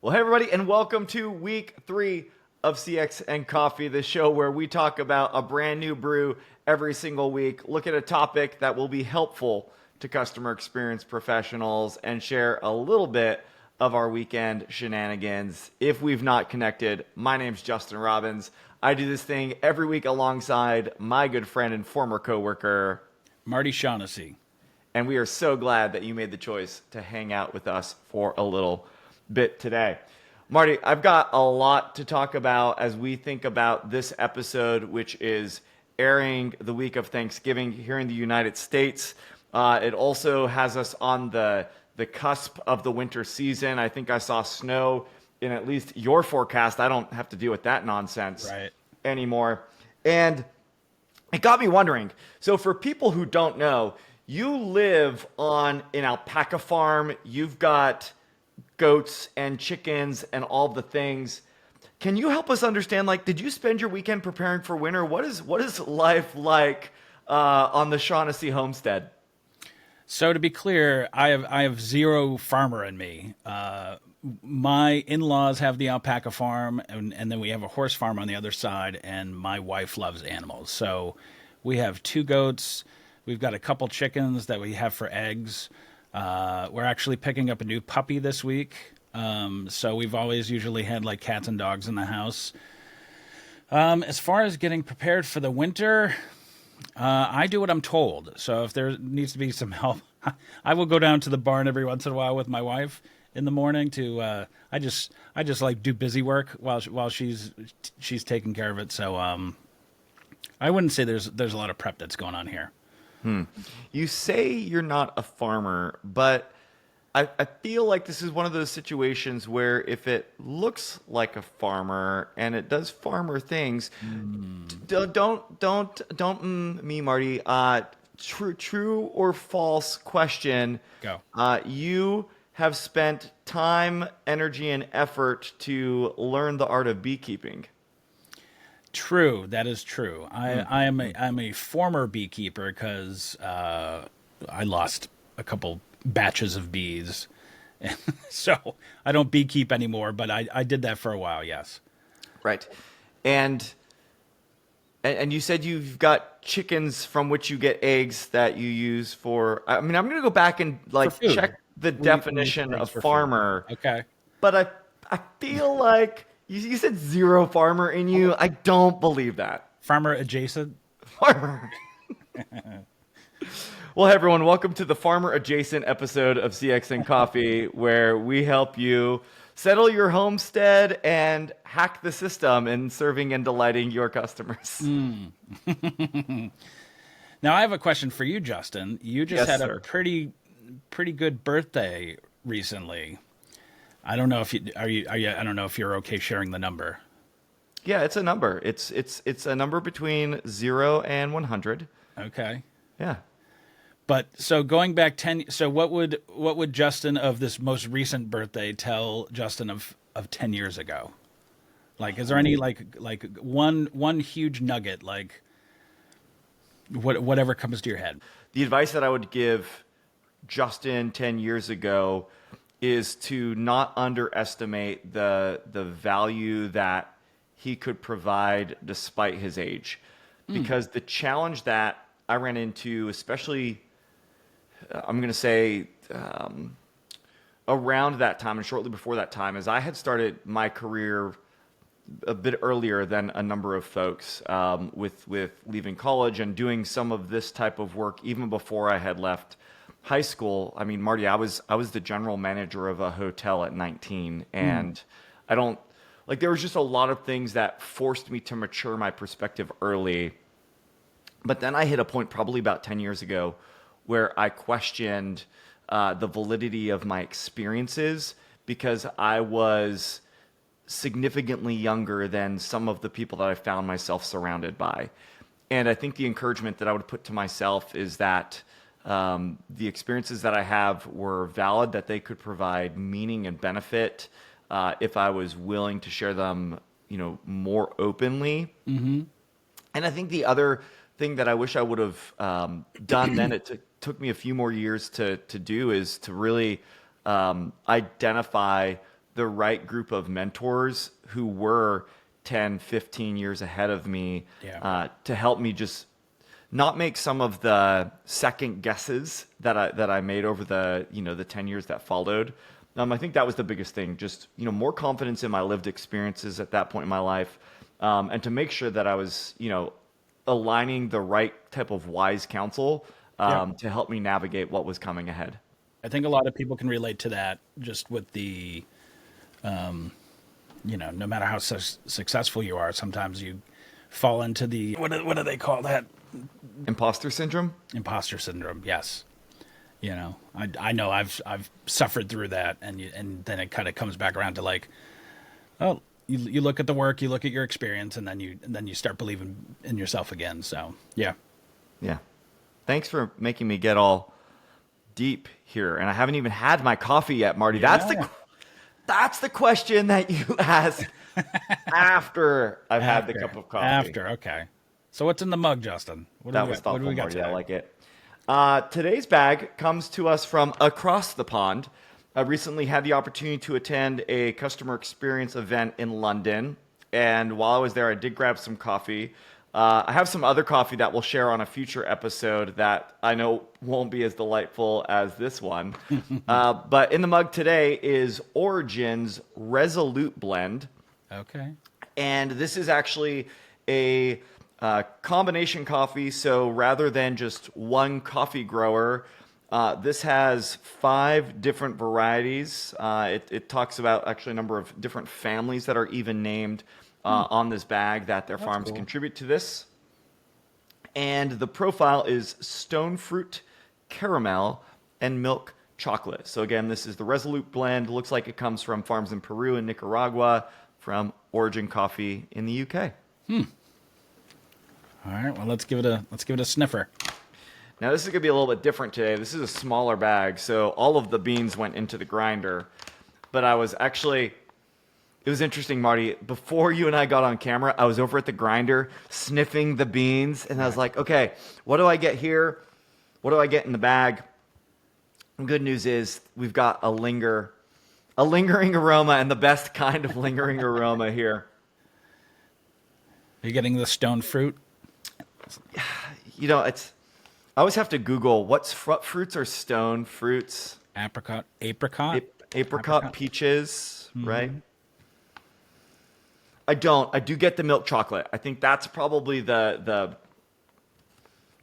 Well, hey, everybody, and welcome to week 3 of CX and Coffee, the show where we talk about a brand new brew every single week, look at a topic that will be helpful to customer experience professionals, and share a little bit of our weekend shenanigans. If we've not connected, my name's Justin Robbins. I do this thing every week alongside my good friend and former coworker, Marty Shaughnessy. and we are so glad that you made the choice to hang out with us for a little bit today. Marty, I've got a lot to talk about as we think about this episode, which is airing the week of Thanksgiving here in the United States. It also has us on the cusp of the winter season. I think I saw snow in at least your forecast. I don't have to deal with that nonsense anymore. And it got me wondering. So for people who don't know, you live on an alpaca farm. You've got goats and chickens and all the things. Can you help us understand, like, did you spend your weekend preparing for winter? What is life like on the Shaughnessy homestead? So to be clear, I have zero farmer in me. My in-laws have the alpaca farm, and then we have a horse farm on the other side, and my wife loves animals. So we have 2 goats. We've got a couple chickens that we have for eggs. We're actually picking up a new puppy this week. So we've always usually had like cats and dogs in the house. As far as getting prepared for the winter, I do what I'm told. So if there needs to be some help, I will go down to the barn every once in a while with my wife in the morning to, I just like do busy work while she's taking care of it. So, I wouldn't say there's a lot of prep that's going on here. You say you're not a farmer, but I feel like this is one of those situations where if it looks like a farmer and it does farmer things, don't me, Marty. True or false question. Go. You have spent time, energy, and effort to learn the art of beekeeping. True, that is true. I'm a former beekeeper because I lost a couple batches of bees, so I don't beekeep anymore. But I did that for a while. Yes. Right. And and you said you've got chickens from which you get eggs that you use for. I mean, I'm going to go back and For like food. check the We use definition eggs of for food. farmer, Okay. but I feel like you said zero farmer in you. I don't believe that. Farmer adjacent. Farmer. Well, hey everyone, welcome to the farmer adjacent episode of CX and Coffee, where we help you settle your homestead and hack the system in serving and delighting your customers. Now I have a question for you, Justin. You just Yes, had a sir. pretty good birthday recently. I don't know if you I don't know if you're okay sharing the number. Yeah, it's a number. It's a number between 0 and 100. Okay. Yeah. But so going back 10, so what would Justin of this most recent birthday tell Justin of 10 years ago? Like, is there any like one huge nugget, like whatever comes to your head? The advice that I would give Justin 10 years ago is to not underestimate the value that he could provide despite his age. Because the challenge that I ran into, especially I'm going to say around that time and shortly before that time, is I had started my career a bit earlier than a number of folks with leaving college and doing some of this type of work even before I had left high school. I mean, Marty, I was the general manager of a hotel at 19, and I don't like there was just a lot of things that forced me to mature my perspective early. But then I hit a point probably about 10 years ago where I questioned the validity of my experiences because I was significantly younger than some of the people that I found myself surrounded by. And I think the encouragement that I would put to myself is that the experiences that I have were valid, that they could provide meaning and benefit if I was willing to share them, more openly. And I think the other thing that I wish I would have done then, it took me a few more years to do, is to really identify the right group of mentors who were 10, 15 years ahead of me to help me just not make some of the second guesses that I made over the, the 10 years that followed. I think that was the biggest thing, just, more confidence in my lived experiences at that point in my life, and to make sure that I was, aligning the right type of wise counsel to help me navigate what was coming ahead. I think a lot of people can relate to that, just with the, no matter how successful you are, sometimes you fall into the, what do they call that? Imposter syndrome? Imposter syndrome, yes. I know I've suffered through that, and then it kind of comes back around to like, oh, you look at the work, you look at your experience, and then you start believing in yourself again. So yeah. Thanks for making me get all deep here, and I haven't even had my coffee yet, Marty. Yeah. That's the question that you ask after I've had the cup of coffee. Okay. So what's in the mug, Justin? That was thoughtful, Marty. I like it. Today's bag comes to us from across the pond. I recently had the opportunity to attend a customer experience event in London, and while I was there, I did grab some coffee. I have some other coffee that we'll share on a future episode that I know won't be as delightful as this one. But in the mug today is Origin's Resolute blend. Okay. And this is actually a combination coffee. So rather than just one coffee grower, this has 5 different varieties. It talks about actually a number of different families that are even named on this bag that their farms contribute to this. And the profile is stone fruit, caramel, and milk chocolate. So again, this is the Resolute blend. Looks like it comes from farms in Peru and Nicaragua from Origin Coffee in the UK. All right, well, let's give it a sniffer. Now this is gonna be a little bit different today. This is a smaller bag, so all of the beans went into the grinder. But it was interesting, Marty. Before you and I got on camera, I was over at the grinder sniffing the beans, and I was like, okay, what do I get here? What do I get in the bag? The good news is we've got a lingering aroma, and the best kind of lingering aroma here. Are you getting the stone fruit? I always have to Google what fruits are stone fruits. Apricot, peaches, right? I do get the milk chocolate. I think that's probably the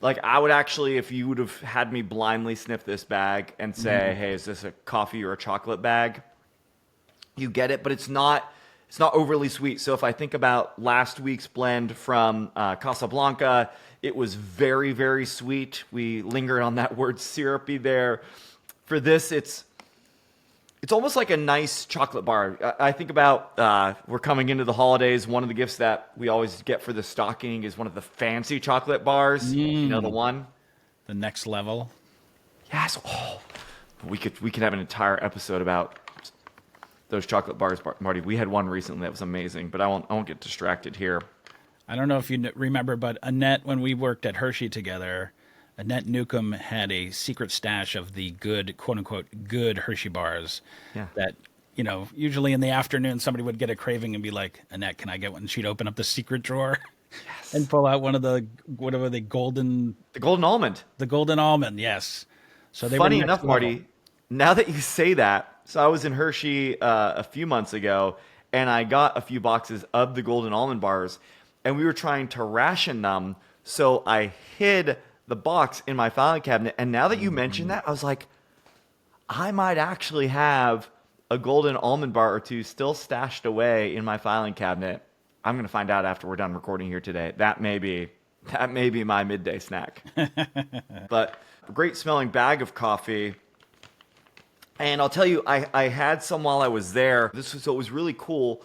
like, I would actually, if you would have had me blindly sniff this bag and say, hey, is this a coffee or a chocolate bag? You get it, but it's not overly sweet. So if I think about last week's blend from Casablanca, it was very, very sweet. We lingered on that word syrupy there. For this, it's almost like a nice chocolate bar. I think about, we're coming into the holidays. One of the gifts that we always get for the stocking is one of the fancy chocolate bars. You know, the one? The next level. Yes. Oh, we could have an entire episode about those chocolate bars, Marty. We had one recently that was amazing, but I won't get distracted here. I don't know if you remember, but Annette, when we worked at Hershey together, Annette Newcomb had a secret stash of the good, quote unquote, good Hershey bars. Yeah. That, usually in the afternoon, somebody would get a craving and be like, Annette, can I get one? And she'd open up the secret drawer and pull out one of the, whatever the golden almond. The golden almond, yes. So they Funny enough, Marty, now that you say that, so I was in Hershey a few months ago, and I got a few boxes of the golden almond bars, and we were trying to ration them. So I hid the box in my filing cabinet. And now that you mention that, I was like, I might actually have a golden almond bar or two still stashed away in my filing cabinet. I'm going to find out after we're done recording here today. That may be my midday snack. But a great smelling bag of coffee. And I'll tell you, I had some while I was there. So it was really cool.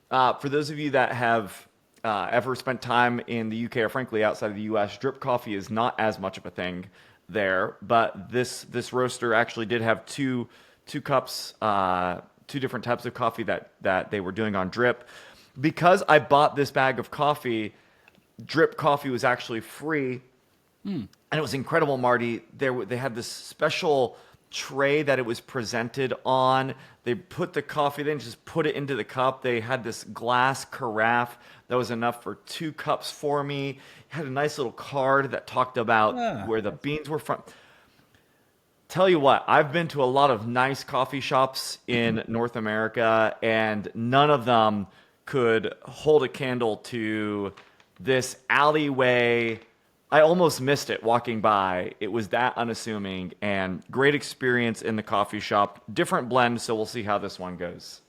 For those of you that have ever spent time in the UK or frankly outside of the US, drip coffee is not as much of a thing there. But this roaster actually did have two cups, 2 different types of coffee that they were doing on drip. Because I bought this bag of coffee, drip coffee was actually free. And it was incredible, Marty. They had this special tray that it was presented on. They put the coffee, then just put it into the cup. They had this glass carafe that was enough for 2 cups for me. It had a nice little card that talked about Ah, where the beans were from. Tell you what, I've been to a lot of nice coffee shops in North America, and none of them could hold a candle to this alleyway. I almost missed it walking by. It was that unassuming, and great experience in the coffee shop. Different blend, so we'll see how this one goes.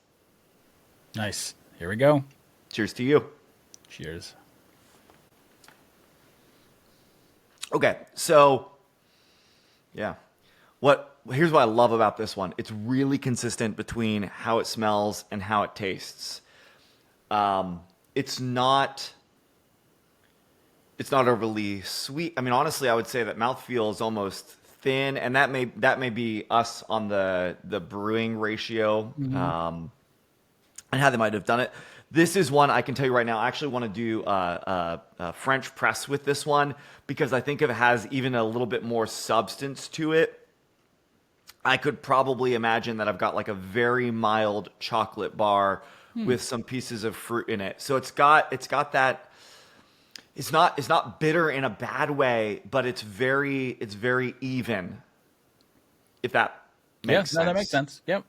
nice. Here we go. Cheers to you. Cheers. Okay, so yeah. Here's what I love about this one. It's really consistent between how it smells and how it tastes. It's not overly sweet. I mean, honestly, I would say that mouthfeel is almost thin, and that may be us on the brewing ratio, and how they might have done it. This is one I can tell you right now. I actually want to do a French press with this one because I think it has even a little bit more substance to it. I could probably imagine that I've got like a very mild chocolate bar with some pieces of fruit in it. So it's got that. It's not bitter in a bad way, but it's very even. If that makes sense. No, that makes sense. Yep.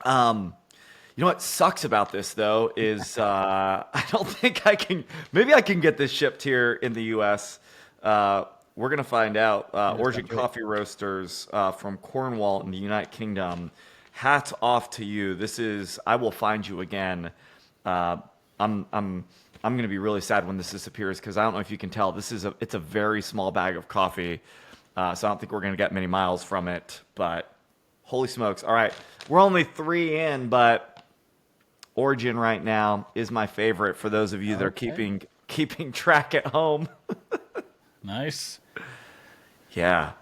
You know what sucks about this though is I don't think I can. Maybe I can get this shipped here in the U.S. We're gonna find out. Origin Coffee Roasters from Cornwall in the United Kingdom. Hats off to you. This is. I will find you again. I'm gonna be really sad when this disappears because I don't know if you can tell. It's a very small bag of coffee, so I don't think we're gonna get many miles from it. But holy smokes! All right, we're only 3 in, but Origin right now is my favorite for those of you that are keeping track at home. Nice. Yeah,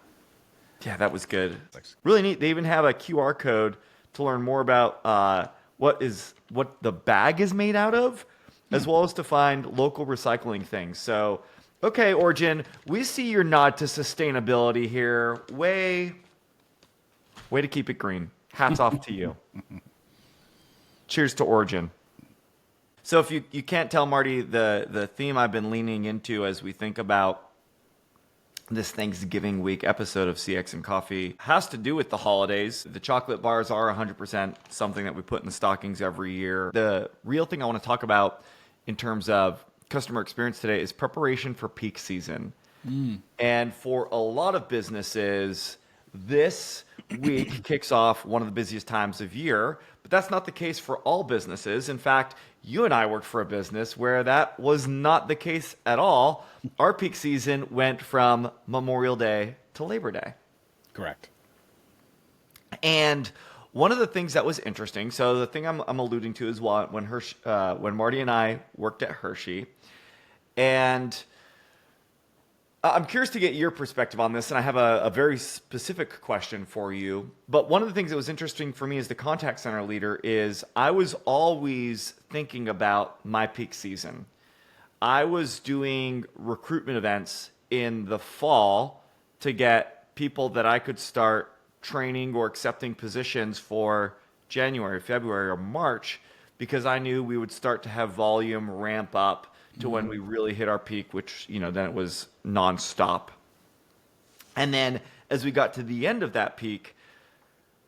that was good. Really neat. They even have a QR code to learn more about what the bag is made out of, as well as to find local recycling things. So, okay, Origin, we see your nod to sustainability here. Way to keep it green. Hats off to you. Cheers to Origin. So if you can't tell, Marty, the theme I've been leaning into as we think about this Thanksgiving week episode of CX and Coffee has to do with the holidays. The chocolate bars are 100% something that we put in the stockings every year. The real thing I want to talk about in terms of customer experience today is preparation for peak season. And for a lot of businesses, this week kicks off one of the busiest times of year, but that's not the case for all businesses. In fact, you and I worked for a business where that was not the case at all. Our peak season went from Memorial Day to Labor Day. Correct. And one of the things that was interesting, so the thing I'm alluding to is when Marty and I worked at Hershey, and I'm curious to get your perspective on this, and I have a very specific question for you. But one of the things that was interesting for me as the contact center leader is I was always thinking about my peak season. I was doing recruitment events in the fall to get people that I could start training or accepting positions for January, February, or March, because I knew we would start to have volume ramp up to when we really hit our peak, which, then it was nonstop. And then as we got to the end of that peak,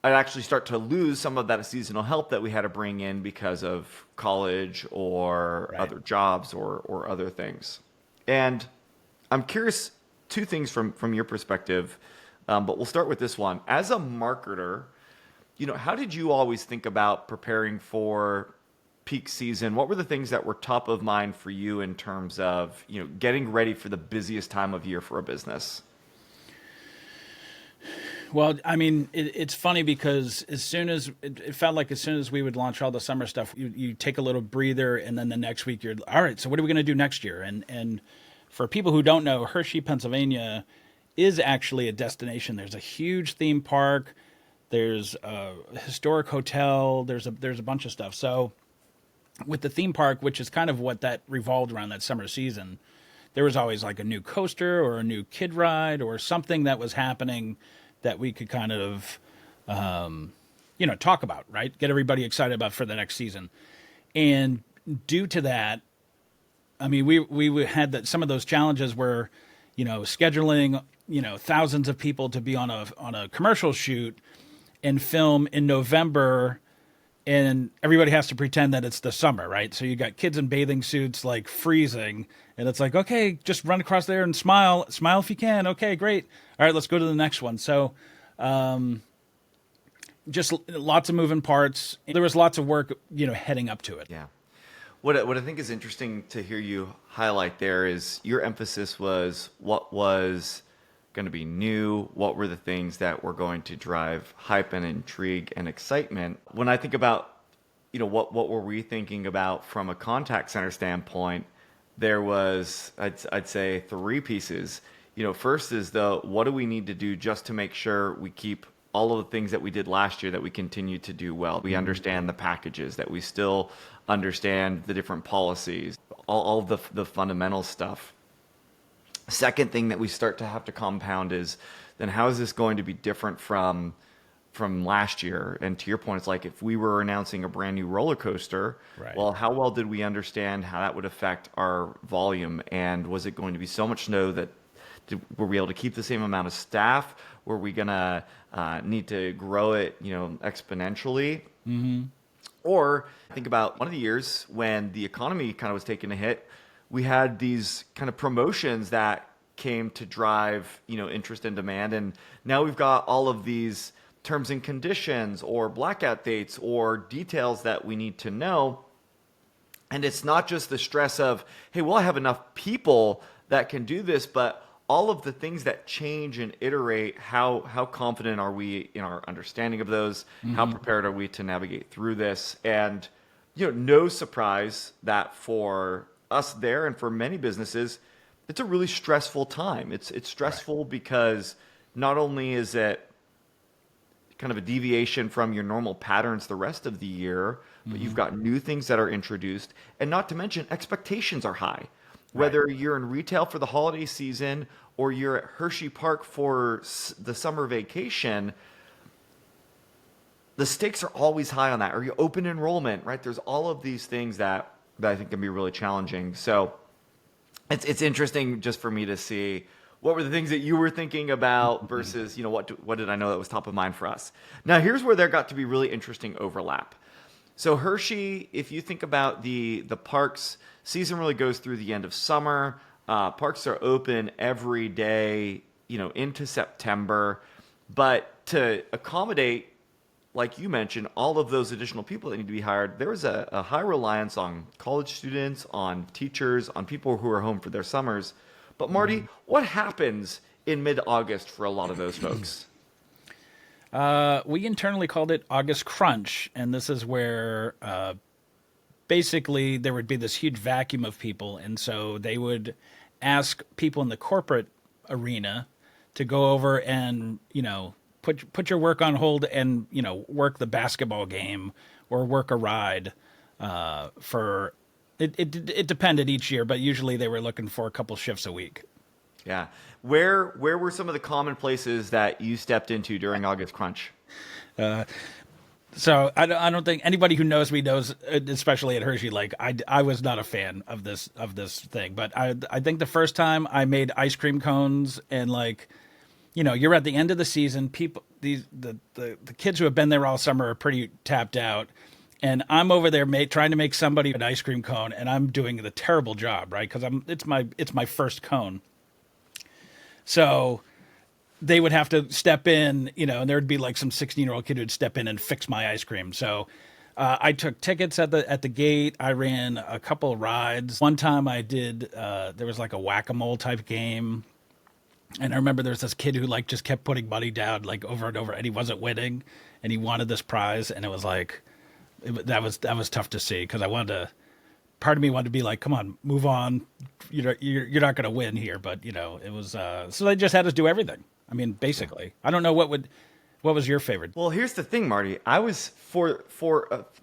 I'd actually start to lose some of that seasonal help that we had to bring in because of college or other jobs or other things. And I'm curious, 2 things from your perspective, but we'll start with this one. As a marketer, how did you always think about preparing for peak season? What were the things that were top of mind for you in terms of, getting ready for the busiest time of year for a business? Well, I mean, it's funny because as soon as it felt like as soon as we would launch all the summer stuff, you take a little breather, and then the next week you're all right. So what are we going to do next year? And for people who don't know, Hershey, Pennsylvania, is actually a destination. There's a huge theme park. There's a historic hotel. There's a bunch of stuff. So with the theme park, which is kind of what that revolved around that summer season, there was always like a new coaster or a new kid ride or something that was happening that we could kind of, talk about, right? Get everybody excited about for the next season. And due to that, I mean, we had some of those challenges where, scheduling, thousands of people to be on a commercial shoot and film in November, and everybody has to pretend that it's the summer, right? So you got kids in bathing suits, like freezing, and it's like, okay, just run across there and smile if you can. Okay, great. All right, let's go to the next one. So, just lots of moving parts. There was lots of work, heading up to it. Yeah. What I think is interesting to hear you highlight there is your emphasis was what was going to be new, what were the things that were going to drive hype and intrigue and excitement. When I think about, what were we thinking about from a contact center standpoint, there was, I'd say, three pieces. First is what do we need to do just to make sure we keep all of the things that we did last year that we continue to do well. We understand the packages, that we still understand the different policies, all the fundamental stuff. Second thing that we start to have to compound is then how is this going to be different from last year? And to your point, it's like if we were announcing a brand new roller coaster, Right. well, how well did we understand how that would affect our volume? And was it going to be so much snow that were we able to keep the same amount of staff? Were we going to need to grow it, exponentially? Mm-hmm. Or think about one of the years when the economy kind of was taking a hit, we had these kind of promotions that came to drive, interest and demand. And now we've got all of these terms and conditions or blackout dates or details that we need to know. And it's not just the stress of, hey, well, I have enough people that can do this, but all of the things that change and iterate, how confident are we in our understanding of those? Mm-hmm. How prepared are we to navigate through this? And, no surprise that for us there and for many businesses, it's a really stressful time. It's stressful Right. because not only is it kind of a deviation from your normal patterns the rest of the year, but mm-hmm. you've got new things that are introduced, and not to mention expectations are high. Whether Right. you're in retail for the holiday season or you're at Hershey Park for the summer vacation, the stakes are always high on that. Or you open enrollment, right? There's all of these things that I think can be really challenging. So it's interesting just for me to see what were the things that you were thinking about versus, what did I know that was top of mind for us. Now, here's where there got to be really interesting overlap. So Hershey, if you think about the parks, season really goes through the end of summer. Parks are open every day, into September. But to accommodate, like you mentioned, all of those additional people that need to be hired, there was a high reliance on college students, on teachers, on people who are home for their summers. But Marty, what happens in mid-August for a lot of those folks? We internally called it August Crunch, and this is where basically there would be this huge vacuum of people, and so they would ask people in the corporate arena to go over and put your work on hold and work the basketball game or work a ride for it depended each year, but usually they were looking for a couple shifts a week. Yeah. Where were some of the common places that you stepped into during August Crunch? So I don't think anybody who knows me knows, especially at Hershey, like I was not a fan of this thing. But I think the first time I made ice cream cones and you're at the end of the season, people the kids who have been there all summer are pretty tapped out. And I'm over there trying to make somebody an ice cream cone, and I'm doing the terrible job, right? Because it's my first cone. So they would have to step in, and there'd be like some 16-year-old kid who'd step in and fix my ice cream. So I took tickets at the gate. I ran a couple of rides. One time I did, there was like a whack-a-mole type game. And I remember there was this kid who just kept putting money down over and over, and he wasn't winning, and he wanted this prize. And it was that was tough to see because part of me wanted to be like, come on, move on. You're not going to win here. But, it was, so they just had us do everything. I mean, basically, I don't know what was your favorite? Well, here's the thing, Marty. I was for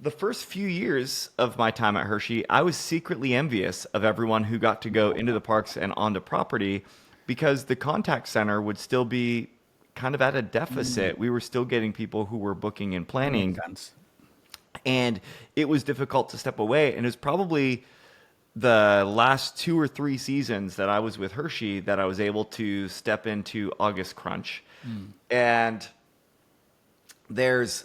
the first few years of my time at Hershey, I was secretly envious of everyone who got to go into the parks and onto property because the contact center would still be kind of at a deficit. We were still getting people who were booking and That makes planning, sense. and it was difficult to step away. And it was probably the last 2 or 3 seasons that I was with Hershey that I was able to step into August Crunch. And there's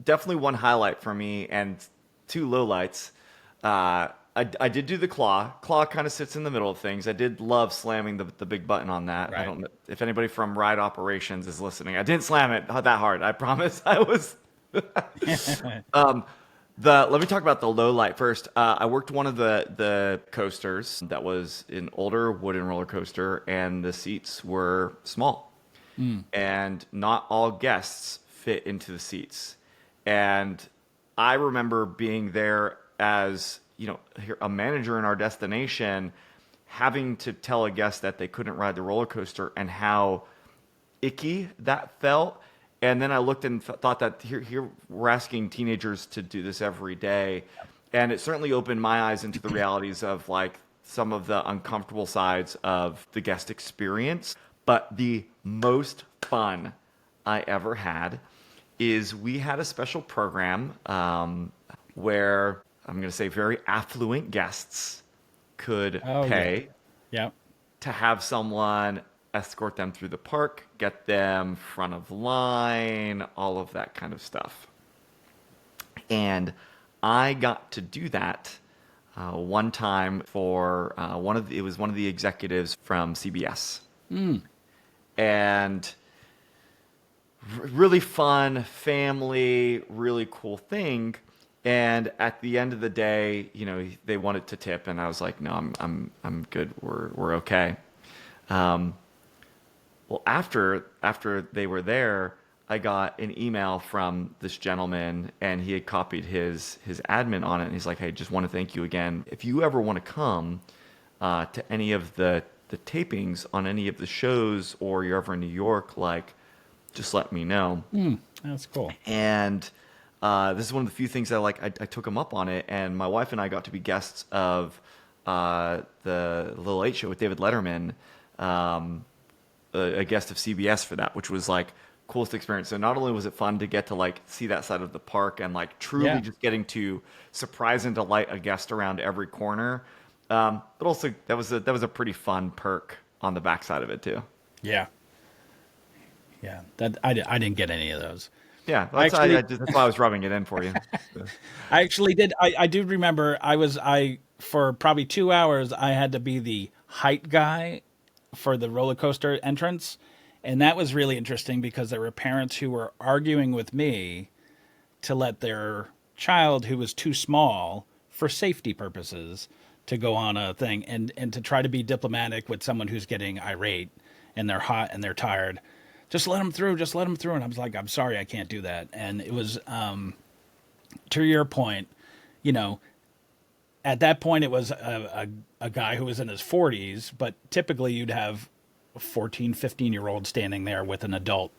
definitely one highlight for me and 2 lowlights. I did do the claw. Claw kind of sits in the middle of things. I did love slamming the big button on that. I Right. don't know if anybody from Ride Operations is listening. I didn't slam it that hard. I promise. I was. Let me talk about the low light first. I worked one of the coasters that was an older wooden roller coaster, and the seats were small, and not all guests fit into the seats. And I remember being there as a manager in our destination, having to tell a guest that they couldn't ride the roller coaster and how icky that felt. And then I looked and thought that here we're asking teenagers to do this every day. And it certainly opened my eyes into the realities of like some of the uncomfortable sides of the guest experience. But the most fun I ever had is we had a special program where I'm going to say very affluent guests could pay Yeah. to have someone escort them through the park, get them front of line, all of that kind of stuff. And I got to do that one time for it was one of the executives from CBS. And really fun, family, really cool thing. And at the end of the day, they wanted to tip, and I was like, no, I'm good. We're okay. Well, after they were there, I got an email from this gentleman, and he had copied his admin on it. And he's like, hey, just want to thank you again. If you ever want to come to any of the tapings on any of the shows, or you're ever in New York, like, just let me know. That's cool. And this is one of the few things that I took him up on it. And my wife and I got to be guests of the Little Late Show with David Letterman, a guest of CBS for that, which was like coolest experience. So not only was it fun to get to like see that side of the park and like truly just getting to surprise and delight a guest around every corner, but also that was a pretty fun perk on the backside of it too. Yeah. Yeah. That I didn't get any of those. Yeah, that's why I was rubbing it in for you. I actually did. I do remember for probably 2 hours, I had to be the height guy for the roller coaster entrance. And that was really interesting because there were parents who were arguing with me to let their child who was too small for safety purposes to go on a thing, and to try to be diplomatic with someone who's getting irate and they're hot and they're tired. Just let them through. Just let them through. And I was like, I'm sorry, I can't do that. And it was, to your point, at that point it was a guy who was in his 40s, but typically you'd have a 14, 15-year-old standing there with an adult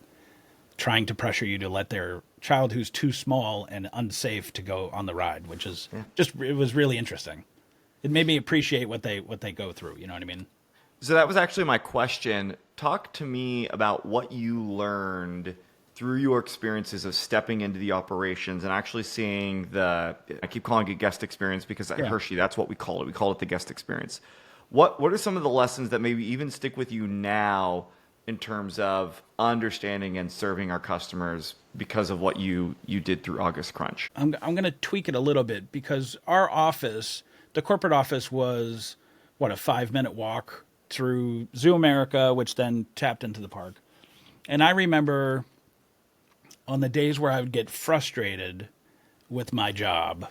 trying to pressure you to let their child who's too small and unsafe to go on the ride, which is it was really interesting. It made me appreciate what they go through. You know what I mean? So that was actually my question. Talk to me about what you learned through your experiences of stepping into the operations and actually seeing I keep calling it guest experience because at Hershey, that's what we call it. We call it the guest experience. What are some of the lessons that maybe even stick with you now in terms of understanding and serving our customers because of what you did through August Crunch? I'm going to tweak it a little bit because our office, the corporate office, was a 5-minute walk through Zoo America, which then tapped into the park. And I remember on the days where I would get frustrated with my job,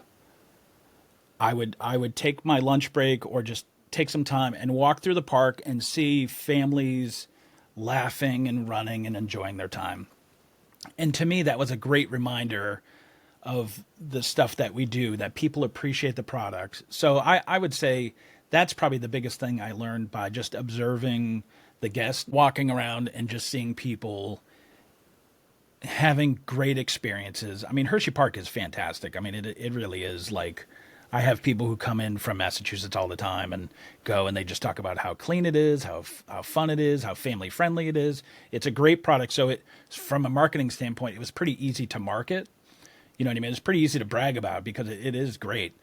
I would take my lunch break or just take some time and walk through the park and see families laughing and running and enjoying their time. And to me, that was a great reminder of the stuff that we do, that people appreciate the product. So I would say that's probably the biggest thing I learned by just observing the guests walking around and just seeing people having great experiences. I mean, Hershey Park is fantastic. I mean, it really is like I have people who come in from Massachusetts all the time and go, and they just talk about how clean it is, how fun it is, how family friendly it is. It's a great product. So from a marketing standpoint, it was pretty easy to market. You know what I mean? It's pretty easy to brag about because it is great.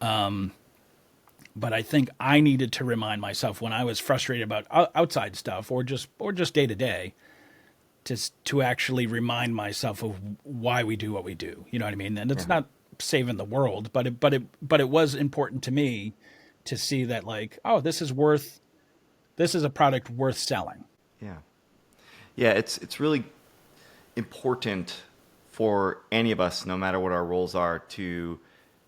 But I think I needed to remind myself when I was frustrated about outside stuff or just day to day, to actually remind myself of why we do what we do. You know what I mean? And it's not saving the world, but it was important to me to see that, like, oh, this is a product worth selling. Yeah. Yeah, it's really important for any of us, no matter what our roles are, to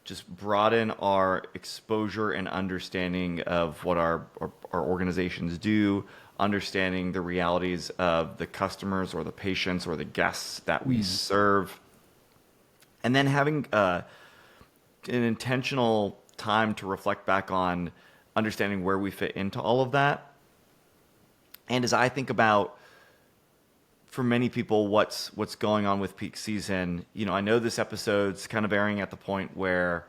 just broaden our exposure and understanding of what our organizations do, understanding the realities of the customers or the patients or the guests that we serve, and then having an intentional time to reflect back on understanding where we fit into all of that. And as I think about, for many people, what's going on with peak season, I know this episode's kind of airing at the point where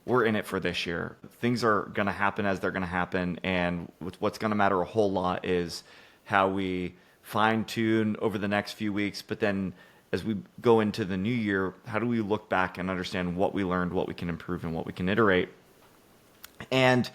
we're in it for this year. Things are going to happen as they're going to happen, and what's going to matter a whole lot is how we fine tune over the next few weeks. But then as we go into the new year, how do we look back and understand what we learned, what we can improve, and what we can iterate? And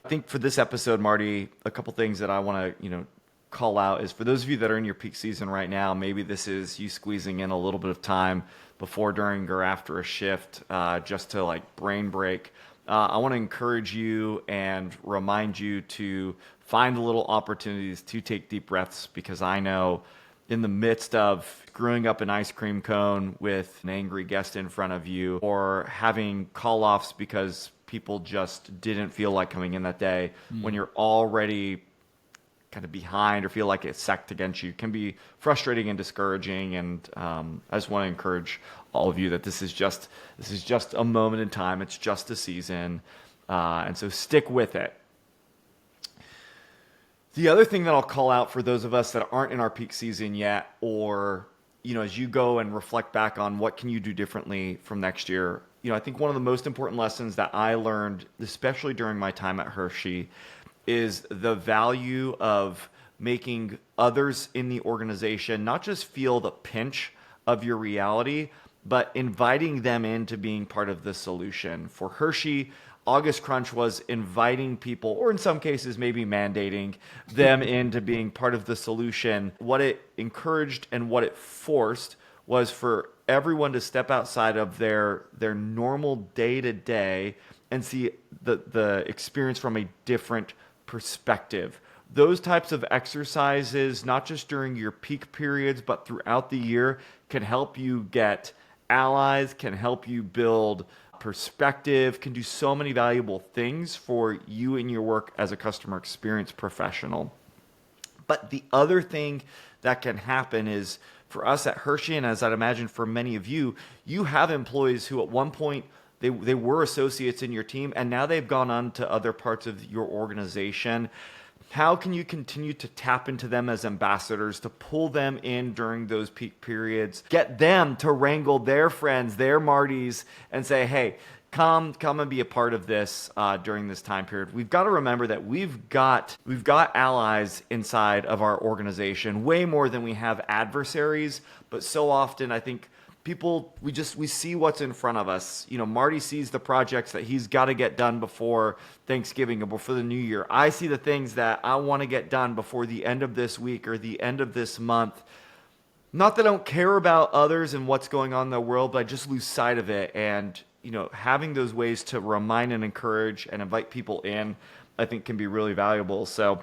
I think for this episode, Marty, a couple things that I want to, call out is, for those of you that are in your peak season right now, maybe this is you squeezing in a little bit of time before, during, or after a shift, just to like brain break. I want to encourage you and remind you to find little opportunities to take deep breaths, because I know in the midst of screwing up an ice cream cone with an angry guest in front of you, or having call-offs because people just didn't feel like coming in that day, when you're already kind of behind or feel like it's stacked against you, can be frustrating and discouraging. And I just want to encourage all of you that this is just a moment in time. It's just a season, and so stick with it. The other thing that I'll call out for those of us that aren't in our peak season yet, or as you go and reflect back on what can you do differently from next year, I think one of the most important lessons that I learned, especially during my time at Hershey, is the value of making others in the organization not just feel the pinch of your reality, but inviting them into being part of the solution. For Hershey, August Crunch was inviting people, or in some cases maybe mandating them into being part of the solution. What it encouraged and what it forced was for everyone to step outside of their normal day-to-day and see the experience from a different perspective. Those types of exercises, not just during your peak periods, but throughout the year, can help you get allies, can help you build perspective, can do so many valuable things for you in your work as a customer experience professional. But the other thing that can happen is, for us at Hershey, and as I'd imagine for many of you, you have employees who at one point they were associates in your team, and now they've gone on to other parts of your organization. How can you continue to tap into them as ambassadors, to pull them in during those peak periods, get them to wrangle their friends, their Martys, and say, hey, come and be a part of this during this time period? We've got to remember that we've got allies inside of our organization, way more than we have adversaries. But so often, I think people, we see what's in front of us. Marty sees the projects that he's got to get done before Thanksgiving or before the new year. I see the things that I want to get done before the end of this week or the end of this month. Not that I don't care about others and what's going on in the world, but I just lose sight of it. And, having those ways to remind and encourage and invite people in, I think can be really valuable. So,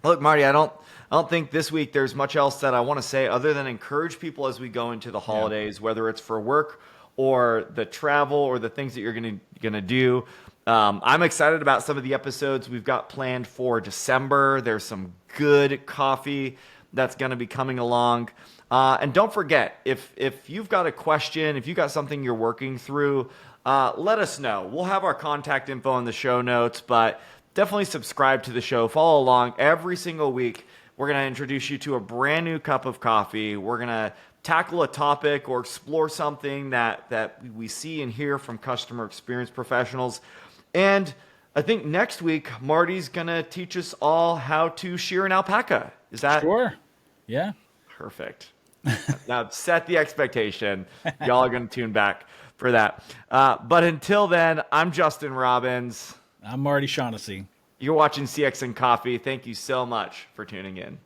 look, Marty, I don't think this week there's much else that I want to say other than encourage people as we go into the holidays, whether it's for work or the travel or the things that you're gonna do. I'm excited about some of the episodes we've got planned for December. There's some good coffee that's going to be coming along. And don't forget, if you've got a question, if you've got something you're working through, let us know. We'll have our contact info in the show notes, but definitely subscribe to the show. Follow along every single week. We're going to introduce you to a brand new cup of coffee. We're going to tackle a topic or explore something that we see and hear from customer experience professionals. And I think next week, Marty's going to teach us all how to shear an alpaca. Is that Sure. Yeah. perfect? Now, set the expectation. Y'all are going to tune back for that. But until then, I'm Justin Robbins. I'm Marty Shaughnessy. You're watching CX and Coffee. Thank you so much for tuning in.